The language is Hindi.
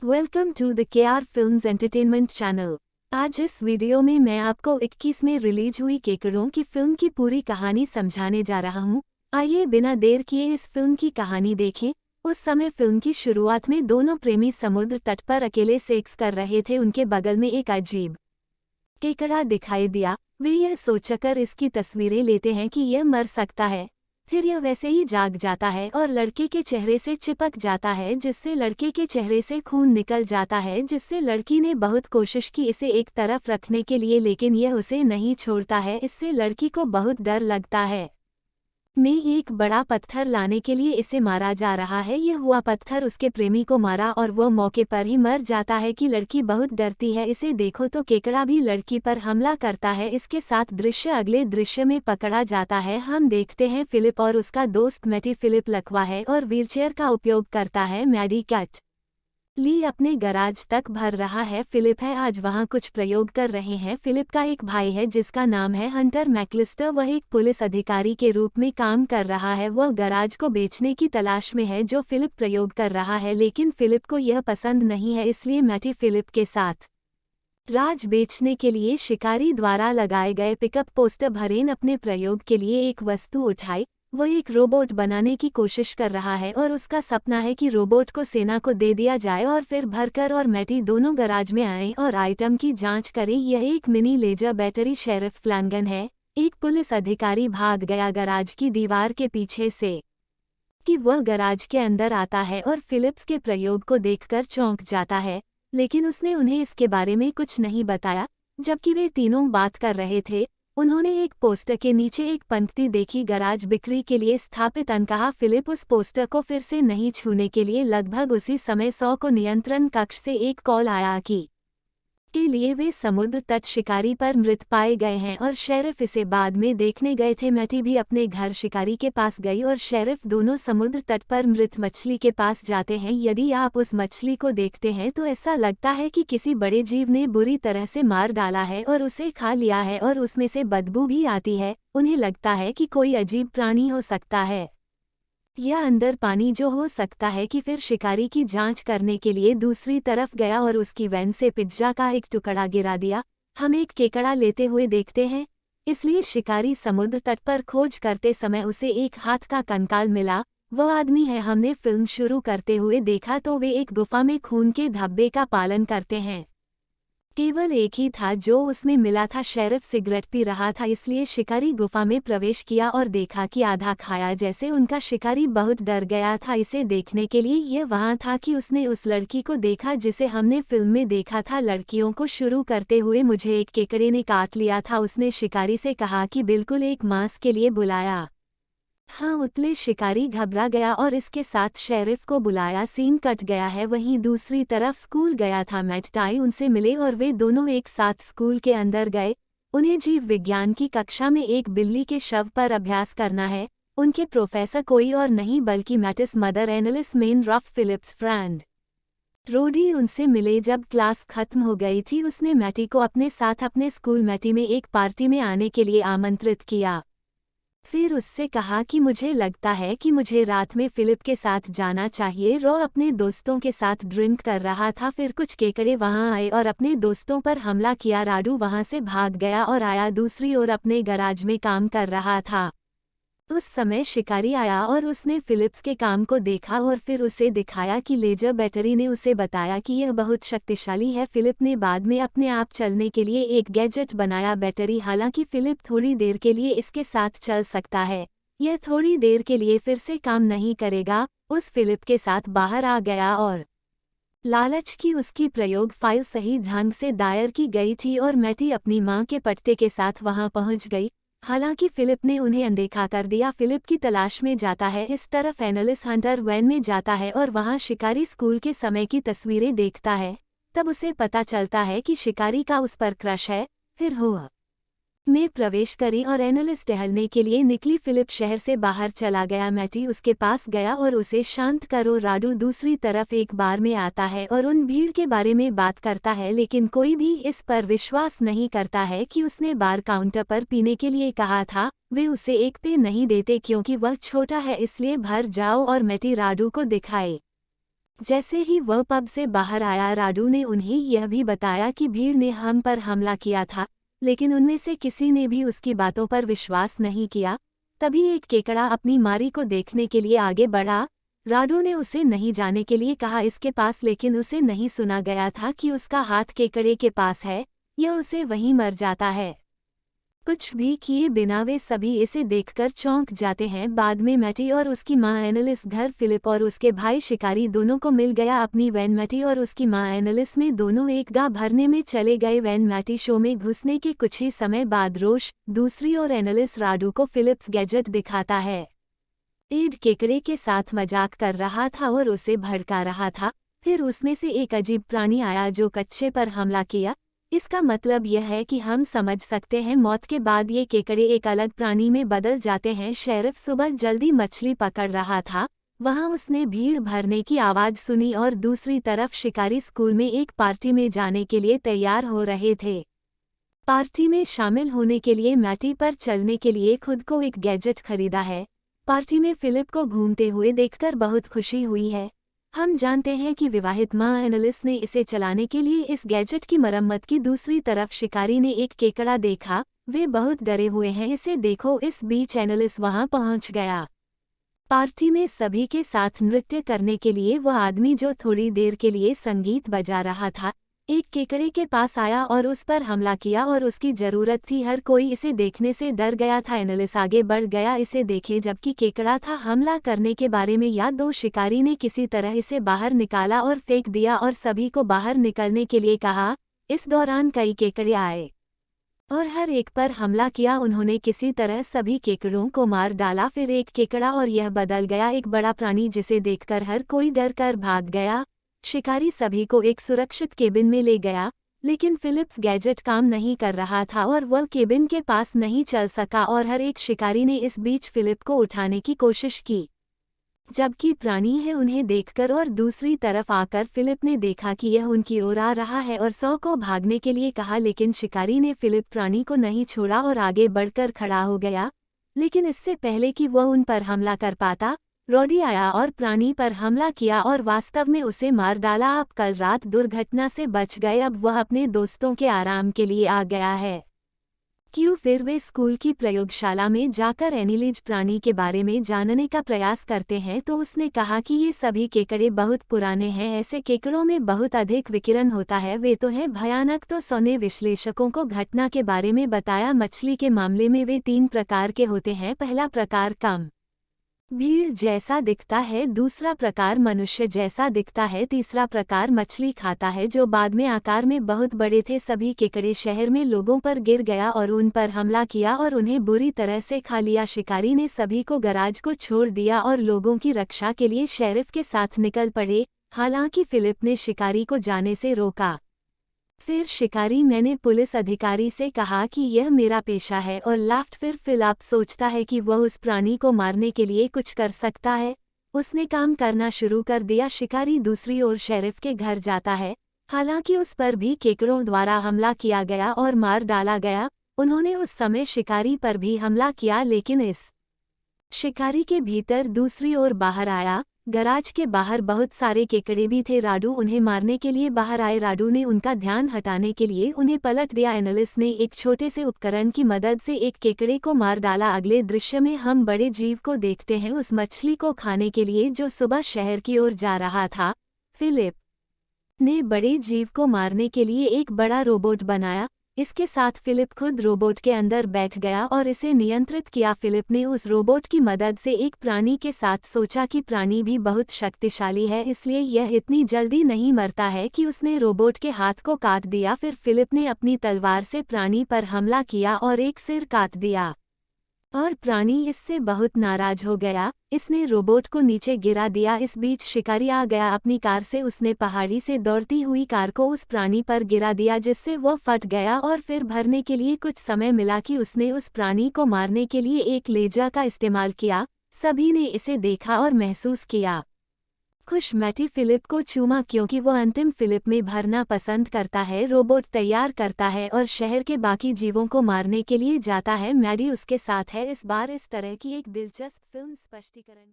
Welcome to the KR films entertainment channel. आज इस वीडियो में मैं आपको 21 में रिलीज हुई केकड़ों की फिल्म की पूरी कहानी समझाने जा रहा हूँ। आइए बिना देर किए इस फिल्म की कहानी देखें। उस समय फिल्म की शुरुआत में दोनों प्रेमी समुद्र तट पर अकेले सेक्स कर रहे थे। उनके बगल में एक अजीब केकड़ा दिखाई दिया। वे यह सोचकर इसकी तस्वीरें लेते हैं कि यह मर सकता है। फिर यह वैसे ही जाग जाता है और लड़के के चेहरे से चिपक जाता है, जिससे लड़के के चेहरे से खून निकल जाता है, जिससे लड़की ने बहुत कोशिश की इसे एक तरफ रखने के लिए, लेकिन यह उसे नहीं छोड़ता है। इससे लड़की को बहुत डर लगता है। मैं एक बड़ा पत्थर लाने के लिए इसे मारा जा रहा है। यह हुआ पत्थर उसके प्रेमी को मारा और वो मौके पर ही मर जाता है कि लड़की बहुत डरती है। इसे देखो तो केकड़ा भी लड़की पर हमला करता है। इसके साथ दृश्य अगले दृश्य में पकड़ा जाता है। हम देखते हैं फिलिप और उसका दोस्त मैटी। फिलिप लकवा है और व्हीलचेयर का उपयोग करता है। मैडी कैट ली अपने गराज तक भर रहा है। फिलिप है आज वहां कुछ प्रयोग कर रहे हैं। फिलिप का एक भाई है जिसका नाम है हंटर मैकलिस्टर। वह एक पुलिस अधिकारी के रूप में काम कर रहा है। वह गराज को बेचने की तलाश में है जो फिलिप प्रयोग कर रहा है, लेकिन फिलिप को यह पसंद नहीं है। इसलिए मैटी फिलिप के साथ राज बेचने के लिए शिकारी द्वारा लगाए गए पिकअप पोस्टर भरेन अपने प्रयोग के लिए एक वस्तु उठाई। वो एक रोबोट बनाने की कोशिश कर रहा है और उसका सपना है कि रोबोट को सेना को दे दिया जाए और फिर भरकर और मैटी दोनों गराज में आए और आइटम की जांच करें। यह एक मिनी लेजर बैटरी शेरिफ फ्लैनगन है। एक पुलिस अधिकारी भाग गया गराज की दीवार के पीछे से कि वह गराज के अंदर आता है और फिलिप्स के प्रयोग को देखकर चौंक जाता है, लेकिन उसने उन्हें इसके बारे में कुछ नहीं बताया। जबकि वे तीनों बात कर रहे थे, उन्होंने एक पोस्टर के नीचे एक पंक्ति देखी, गराज बिक्री के लिए स्थापित। अनकहा फिलिप उस पोस्टर को फिर से नहीं छूने के लिए लगभग उसी समय 100 को नियंत्रण कक्ष से एक कॉल आया कि के लिए वे समुद्र तट शिकारी पर मृत पाए गए हैं और शेरिफ इसे बाद में देखने गए थे। मैटी भी अपने घर शिकारी के पास गई और शेरिफ दोनों समुद्र तट पर मृत मछली के पास जाते हैं। यदि आप उस मछली को देखते हैं तो ऐसा लगता है कि किसी बड़े जीव ने बुरी तरह से मार डाला है और उसे खा लिया है और उसमें से बदबू भी आती है। उन्हें लगता है कि कोई अजीब प्राणी हो सकता है या अंदर पानी जो हो सकता है कि फिर शिकारी की जांच करने के लिए दूसरी तरफ गया और उसकी वैन से पिज्जा का एक टुकड़ा गिरा दिया। हम एक केकड़ा लेते हुए देखते हैं, इसलिए शिकारी समुद्र तट पर खोज करते समय उसे एक हाथ का कंकाल मिला। वो आदमी है हमने फिल्म शुरू करते हुए देखा तो वे एक गुफा में खून के धब्बे का पालन करते हैं। केवल एक ही था जो उसमें मिला था। शेरिफ सिगरेट पी रहा था, इसलिए शिकारी गुफा में प्रवेश किया और देखा कि आधा खाया जैसे उनका शिकारी बहुत डर गया था। इसे देखने के लिए यह वहां था कि उसने उस लड़की को देखा जिसे हमने फिल्म में देखा था। लड़कियों को शुरू करते हुए मुझे एक केकड़े ने काट लिया था। उसने शिकारी से कहा कि बिल्कुल एक मांस के लिए बुलाया। हाँ, उतले शिकारी घबरा गया और इसके साथ शेरिफ को बुलाया। सीन कट गया है। वहीं दूसरी तरफ स्कूल गया था। मैट टाई उनसे मिले और वे दोनों एक साथ स्कूल के अंदर गए। उन्हें जीव विज्ञान की कक्षा में एक बिल्ली के शव पर अभ्यास करना है। उनके प्रोफेसर कोई और नहीं बल्कि मैटिस मदर एनालिस मेन रफ फिलिप्स फ्रेंड रोडी उनसे मिले। जब क्लास खत्म हो गई थी उसने मैटी को अपने साथ अपने स्कूल मैटी में एक पार्टी में आने के लिए आमंत्रित किया। फिर उससे कहा कि मुझे लगता है कि मुझे रात में फिलिप के साथ जाना चाहिए। रॉ अपने दोस्तों के साथ ड्रिंक कर रहा था। फिर कुछ केकड़े वहां आए और अपने दोस्तों पर हमला किया। राडू वहां से भाग गया और आया दूसरी ओर अपने गराज में काम कर रहा था। उस समय शिकारी आया और उसने फिलिप्स के काम को देखा और फिर उसे दिखाया कि लेजर बैटरी ने उसे बताया कि यह बहुत शक्तिशाली है। फिलिप ने बाद में अपने आप चलने के लिए एक गैजेट बनाया, बैटरी। हालांकि फिलिप थोड़ी देर के लिए इसके साथ चल सकता है, यह थोड़ी देर के लिए फिर से काम नहीं करेगा। उस फिलिप के साथ बाहर आ गया और लालच की उसकी प्रयोग फाइल सही ढंग से दायर की गई थी और मैटी अपनी मां के पट्टे के साथ वहां पहुंच गई। हालांकि फिलिप ने उन्हें अनदेखा कर दिया। फिलिप की तलाश में जाता है। इस तरफ एनालिस हंटर वैन में जाता है और वहां शिकारी स्कूल के समय की तस्वीरें देखता है। तब उसे पता चलता है कि शिकारी का उस पर क्रश है। फिर हुआ में प्रवेश करी और एनालिस टहलने के लिए निकली। फिलिप शहर से बाहर चला गया। मैटी उसके पास गया और उसे शांत करो। राडू दूसरी तरफ एक बार में आता है और उन भीड़ के बारे में बात करता है, लेकिन कोई भी इस पर विश्वास नहीं करता है कि उसने बार काउंटर पर पीने के लिए कहा था। वे उसे एक पे नहीं देते क्योंकि वह छोटा है, इसलिए भर जाओ और मैटी राडू को दिखाए जैसे ही वह पब से बाहर आया, राडू ने उन्हें यह भी बताया कि भीड़ ने हम पर हमला किया था, लेकिन उनमें से किसी ने भी उसकी बातों पर विश्वास नहीं किया। तभी एक केकड़ा अपनी मारी को देखने के लिए आगे बढ़ा। राडू ने उसे नहीं जाने के लिए कहा इसके पास, लेकिन उसे नहीं सुना गया था कि उसका हाथ केकड़े के पास है, यह उसे वहीं मर जाता है। कुछ भी किए बिना वे सभी इसे देखकर चौंक जाते हैं। बाद में मैटी और उसकी मां एनालिस घर फिलिप और उसके भाई शिकारी दोनों को मिल गया अपनी वैन। मैटी और उसकी मां एनालिस में दोनों एक गा भरने में चले गए। वैन मैटी शो में घुसने के कुछ ही समय बाद रोश दूसरी और एनालिस राडू को फिलिप्स गैजेट दिखाता है। एड केकड़े के साथ मजाक कर रहा था और उसे भड़का रहा था। फिर उसमें से एक अजीब प्राणी आया जो कच्चे पर हमला किया। इसका मतलब यह है कि हम समझ सकते हैं मौत के बाद ये केकड़े एक अलग प्राणी में बदल जाते हैं। शेरिफ सुबह जल्दी मछली पकड़ रहा था, वहां उसने भीड़ भरने की आवाज सुनी और दूसरी तरफ शिकारी स्कूल में एक पार्टी में जाने के लिए तैयार हो रहे थे। पार्टी में शामिल होने के लिए मैटी पर चलने के लिए खुद को एक गैजेट खरीदा है। पार्टी में फिलिप को घूमते हुए देखकर बहुत खुशी हुई है। हम जानते हैं कि विवाहित मां एनालिस ने इसे चलाने के लिए इस गैजेट की मरम्मत की। दूसरी तरफ शिकारी ने एक केकड़ा देखा, वे बहुत डरे हुए हैं, इसे देखो। इस बीच एनालिस वहां पहुंच गया। पार्टी में सभी के साथ नृत्य करने के लिए वह आदमी जो थोड़ी देर के लिए संगीत बजा रहा था, एक केकड़े के पास आया और उस पर हमला किया और उसकी जरूरत थी। हर कोई इसे देखने से डर गया था। एनालिस आगे बढ़ गया इसे देखे, जबकि केकड़ा था हमला करने के बारे में याद। दो शिकारी ने किसी तरह इसे बाहर निकाला और फेंक दिया और सभी को बाहर निकलने के लिए कहा। इस दौरान कई केकड़े आए और हर एक पर हमला किया। उन्होंने किसी तरह सभी केकड़ों को मार डाला। फिर एक केकड़ा और यह बदल गया एक बड़ा प्राणी जिसे देखकर हर कोई डर कर भाग गया। शिकारी सभी को एक सुरक्षित केबिन में ले गया, लेकिन फिलिप्स गैजेट काम नहीं कर रहा था और वह केबिन के पास नहीं चल सका और हर एक शिकारी ने इस बीच फिलिप को उठाने की कोशिश की, जबकि प्राणी है उन्हें देखकर। और दूसरी तरफ आकर फिलिप ने देखा कि यह उनकी ओर आ रहा है और 100 को भागने के लिए कहा, लेकिन शिकारी ने फिलिप प्राणी को नहीं छोड़ा और आगे बढ़कर खड़ा हो गया। लेकिन इससे पहले कि वह उन पर हमला कर पाता, रॉडी आया और प्राणी पर हमला किया और वास्तव में उसे मार डाला। आप कल रात दुर्घटना से बच गए, अब वह अपने दोस्तों के आराम के लिए आ गया है। क्यों? फिर वे स्कूल की प्रयोगशाला में जाकर एनिलिज प्राणी के बारे में जानने का प्रयास करते हैं, तो उसने कहा कि ये सभी केकड़े बहुत पुराने हैं, ऐसे केकड़ों में बहुत अधिक विकिरण होता है, वे तो हैं भयानक। तो 100 ने विश्लेषकों को घटना के बारे में बताया। मछली के मामले में वे 3 प्रकार के होते हैं। पहला प्रकार कम भीड़ जैसा दिखता है, दूसरा प्रकार मनुष्य जैसा दिखता है, तीसरा प्रकार मछली खाता है जो बाद में आकार में बहुत बड़े थे। सभी केकड़े शहर में लोगों पर गिर गया और उन पर हमला किया और उन्हें बुरी तरह से खा लिया। शिकारी ने सभी को गराज को छोड़ दिया और लोगों की रक्षा के लिए शेरिफ के साथ निकल पड़े, हालांकि फिलिप ने शिकारी को जाने से रोका। फिर शिकारी मैंने पुलिस अधिकारी से कहा कि यह मेरा पेशा है और लाफ्ट। फिर फिलिप सोचता है कि वह उस प्राणी को मारने के लिए कुछ कर सकता है। उसने काम करना शुरू कर दिया। शिकारी दूसरी ओर शेरिफ के घर जाता है, हालांकि उस पर भी केकड़ों द्वारा हमला किया गया और मार डाला गया। उन्होंने उस समय शिकारी पर भी हमला किया, लेकिन इस शिकारी के भीतर दूसरी ओर बाहर आया। गराज के बाहर बहुत सारे केकड़े भी थे। राडू उन्हें मारने के लिए बाहर आए। राडू ने उनका ध्यान हटाने के लिए उन्हें पलट दिया। एनालिस ने एक छोटे से उपकरण की मदद से एक केकड़े को मार डाला। अगले दृश्य में हम बड़े जीव को देखते हैं, उस मछली को खाने के लिए जो सुबह शहर की ओर जा रहा था। फिलिप ने बड़े जीव को मारने के लिए एक बड़ा रोबोट बनाया। इसके साथ फिलिप खुद रोबोट के अंदर बैठ गया और इसे नियंत्रित किया। फिलिप ने उस रोबोट की मदद से एक प्राणी के साथ सोचा कि प्राणी भी बहुत शक्तिशाली है, इसलिए यह इतनी जल्दी नहीं मरता है कि उसने रोबोट के हाथ को काट दिया। फिर फिलिप ने अपनी तलवार से प्राणी पर हमला किया और एक सिर काट दिया और प्राणी इससे बहुत नाराज हो गया। इसने रोबोट को नीचे गिरा दिया। इस बीच शिकारी आ गया अपनी कार से। उसने पहाड़ी से दौड़ती हुई कार को उस प्राणी पर गिरा दिया, जिससे वह फट गया और फिर भरने के लिए कुछ समय मिला कि उसने उस प्राणी को मारने के लिए एक लेजा का इस्तेमाल किया। सभी ने इसे देखा और महसूस किया खुश। मैटी फिलिप को चूमा क्योंकि वह अंतिम फिलिप में भरना पसंद करता है। रोबोट तैयार करता है और शहर के बाकी जीवों को मारने के लिए जाता है। मैडी उसके साथ है। इस बार इस तरह की एक दिलचस्प फिल्म स्पष्टीकरण